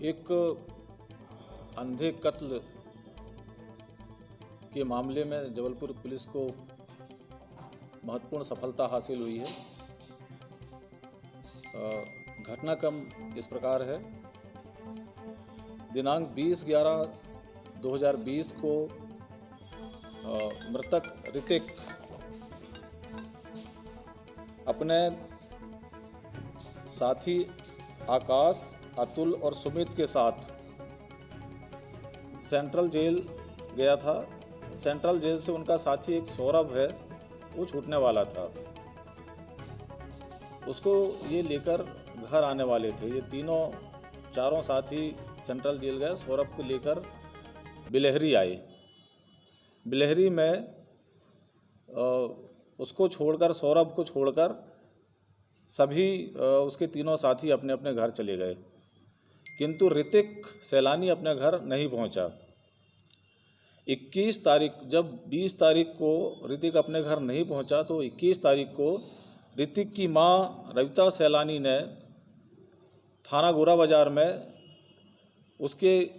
एक अंधे कत्ल के मामले में जबलपुर पुलिस को महत्वपूर्ण सफलता हासिल हुई है। घटनाक्रम इस प्रकार है। दिनांक 20/11/2020 को मृतक ऋतिक अपने साथी आकाश, अतुल और सुमित के साथ सेंट्रल जेल गया था। सेंट्रल जेल से उनका साथी एक सौरभ है, वो छूटने वाला था। उसको ये लेकर घर आने वाले थे। ये चारों साथी सेंट्रल जेल गए। सौरभ को लेकर बिलहरी आए। बिलहरी में उसको छोड़कर, सौरभ को छोड़कर सभी उसके तीनों साथी अपने अपने घर चले गए, किंतु ऋतिक सैलानी अपने घर नहीं पहुंचा। 21 तारीख, जब 20 तारीख को ऋतिक अपने घर नहीं पहुंचा, तो 21 तारीख को ऋतिक की मां रविता सैलानी ने थाना गोरा बाजार में उसके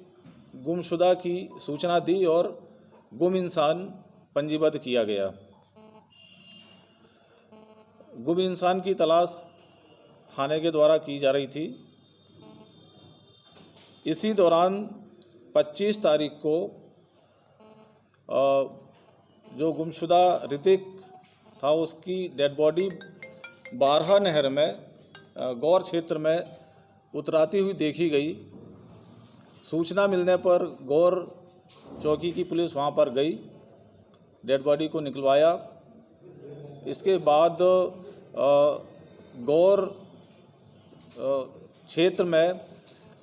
गुमशुदा की सूचना दी और गुम इंसान पंजीबद्ध किया गया। गुम इंसान की तलाश थाने के द्वारा की जा रही थी। इसी दौरान 25 तारीख को जो गुमशुदा ऋतिक था, उसकी डेड बॉडी बारहा नहर में गौर क्षेत्र में उतराती हुई देखी गई। सूचना मिलने पर गौर चौकी की पुलिस वहां पर गई, डेड बॉडी को निकलवाया। इसके बाद गौर क्षेत्र में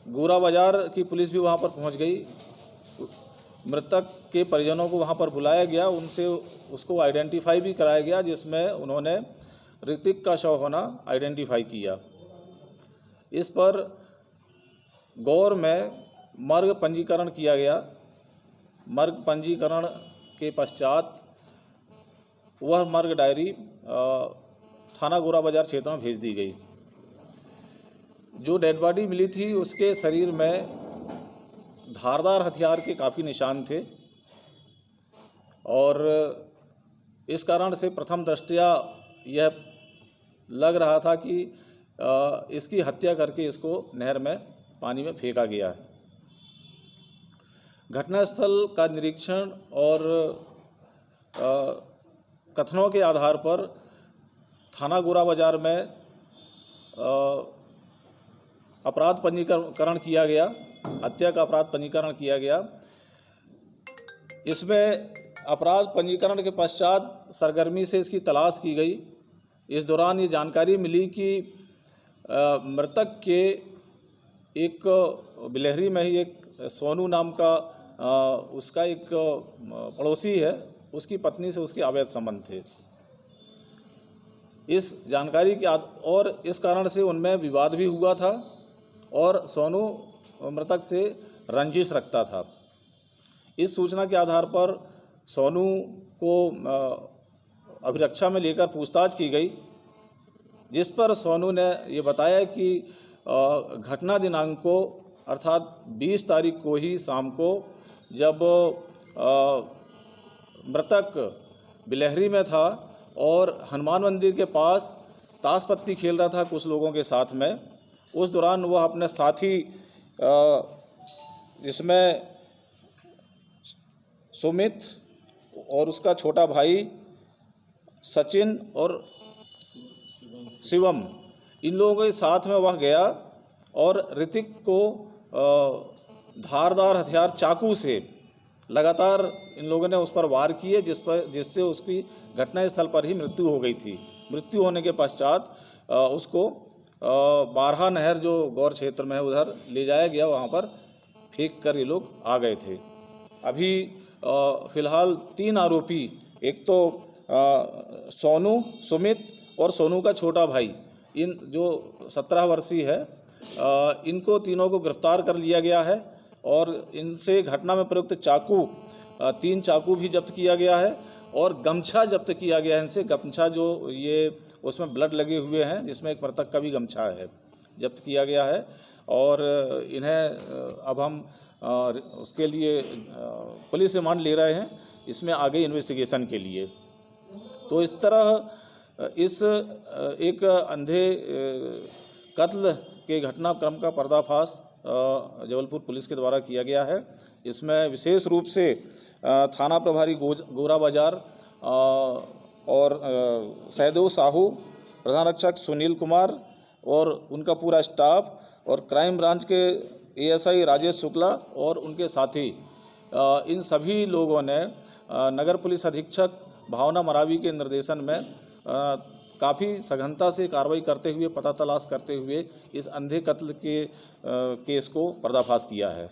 गोरा बाजार की पुलिस भी वहां पर पहुंच गई। मृतक के परिजनों को वहां पर बुलाया गया, उनसे उसको आइडेंटिफाई भी कराया गया, जिसमें उन्होंने ऋतिक का शव होना आइडेंटिफाई किया। इस पर गौर में मर्ग पंजीकरण किया गया। मर्ग पंजीकरण के पश्चात वह मर्ग डायरी थाना गोरा बाजार क्षेत्र में भेज दी गई। जो डेड बॉडी मिली थी, उसके शरीर में धारदार हथियार के काफ़ी निशान थे और इस कारण से प्रथम दृष्टया यह लग रहा था कि इसकी हत्या करके इसको नहर में, पानी में फेंका गया है। घटनास्थल का निरीक्षण और कथनों के आधार पर थाना गोरा बाजार में अपराध पंजीकरण किया गया, हत्या का अपराध पंजीकरण किया गया। इसमें अपराध पंजीकरण के पश्चात सरगर्मी से इसकी तलाश की गई। इस दौरान ये जानकारी मिली कि मृतक के एक बिलहरी में ही एक सोनू नाम का उसका एक पड़ोसी है, उसकी पत्नी से उसके अवैध संबंध थे। इस जानकारी के और इस कारण से उनमें विवाद भी हुआ था और सोनू मृतक से रंजिश रखता था। इस सूचना के आधार पर सोनू को अभिरक्षा में लेकर पूछताछ की गई, जिस पर सोनू ने ये बताया कि घटना दिनांक को अर्थात 20 तारीख को ही शाम को, जब मृतक बिलहरी में था और हनुमान मंदिर के पास ताश पत्ती खेल रहा था कुछ लोगों के साथ में, उस दौरान वह अपने साथी जिसमें सुमित और उसका छोटा भाई सचिन और शिवम, इन लोगों के साथ में वह गया और ऋतिक को धारदार हथियार चाकू से लगातार इन लोगों ने उस पर वार किए, जिससे उसकी घटनास्थल पर ही मृत्यु हो गई थी। मृत्यु होने के पश्चात उसको बारहा नहर जो गौर क्षेत्र में है उधर ले जाया गया, वहाँ पर फेंक कर ये लोग आ गए थे। अभी फ़िलहाल 3 आरोपी, एक तो सोनू, सुमित और सोनू का छोटा भाई, इन जो 17 वर्षीय है, इनको तीनों को गिरफ्तार कर लिया गया है और इनसे घटना में प्रयुक्त चाकू, 3 चाकू भी जब्त किया गया है और गमछा जब्त किया गया है। इनसे गमछा जो ये उसमें ब्लड लगे हुए हैं, जिसमें एक मृतक का भी गमछा है, जब्त किया गया है। और इन्हें अब हम उसके लिए पुलिस रिमांड ले रहे हैं, इसमें आगे इन्वेस्टिगेशन के लिए। तो इस तरह इस एक अंधे कत्ल के घटनाक्रम का पर्दाफाश जबलपुर पुलिस के द्वारा किया गया है। इसमें विशेष रूप से थाना प्रभारी गोरा बाजार और सहदेव साहू, प्रधान रक्षक सुनील कुमार और उनका पूरा स्टाफ और क्राइम ब्रांच के एएसआई राजेश शुक्ला और उनके साथी, इन सभी लोगों ने नगर पुलिस अधीक्षक भावना मरावी के निर्देशन में काफ़ी सघनता से कार्रवाई करते हुए, पता तलाश करते हुए इस अंधे कत्ल के केस को पर्दाफाश किया है।